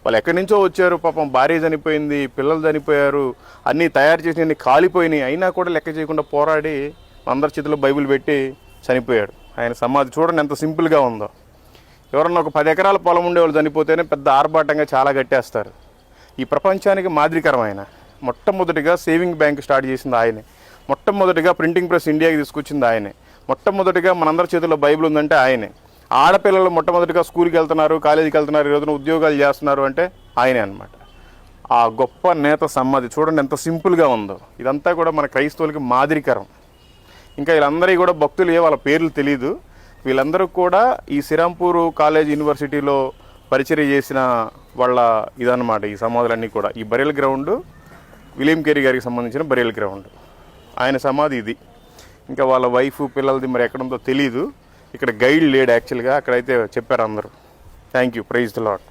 వాళ్ళు ఎక్కడి నుంచో వచ్చారు, పాపం భార్య చనిపోయింది, పిల్లలు చనిపోయారు, అన్నీ తయారు చేసి కాలిపోయినాయి, అయినా కూడా లెక్క చేయకుండా పోరాడి అందరి చేతిలో బైబిల్ పెట్టి చనిపోయాడు. ఆయన సమాధి చూడండి ఎంత సింపుల్గా ఉందో. ఎవరన్నా ఒక 10 ఎకరాల పొలం ఉండేవాళ్ళు చనిపోతేనే పెద్ద ఆర్భాటంగా చాలా కట్టేస్తారు. ఈ ప్రపంచానికి మాదిరికరం ఆయన. మొట్టమొదటిగా సేవింగ్ బ్యాంక్ స్టార్ట్ చేసింది ఆయనే. మొట్టమొదటిగా ప్రింటింగ్ ప్రెస్ ఇండియాకి తీసుకొచ్చింది ఆయనే. మొట్టమొదటిగా మనందరి చేతుల్లో బైబిల్ ఉందంటే ఆయనే. ఆడపిల్లలు మొట్టమొదటిగా స్కూల్కి వెళ్తున్నారు, కాలేజీకి వెళ్తున్నారు, ఈ రోజున ఉద్యోగాలు చేస్తున్నారు అంటే ఆయనే అనమాట. ఆ గొప్ప నేత సమాధి చూడండి ఎంత సింపుల్గా ఉందో. ఇదంతా కూడా మన క్రైస్తవులకి మాదిరికరం. ఇంకా వీళ్ళందరికీ కూడా భక్తులు వాళ్ళ పేర్లు తెలియదు. వీళ్ళందరూ కూడా ఈ శ్రీరాంపూర్ కాలేజ్ యూనివర్సిటీలో పరిచర్య చేసిన వాళ్ళ ఇదన్నమాట. ఈ సమాధులన్నీ కూడా ఈ బరియల్ గ్రౌండ్ విలియం కేరీ గారికి సంబంధించిన బరియల్ గ్రౌండ్. ఆయన సమాధి ఇది. ఇంకా వాళ్ళ వైఫ్ పిల్లలది మరి ఎక్కడుందో తెలీదు. ఇక్కడ గైడ్ లేడు యాక్చువల్గా, అక్కడైతే చెప్పారు అందరూ. Thank you, praise the lord.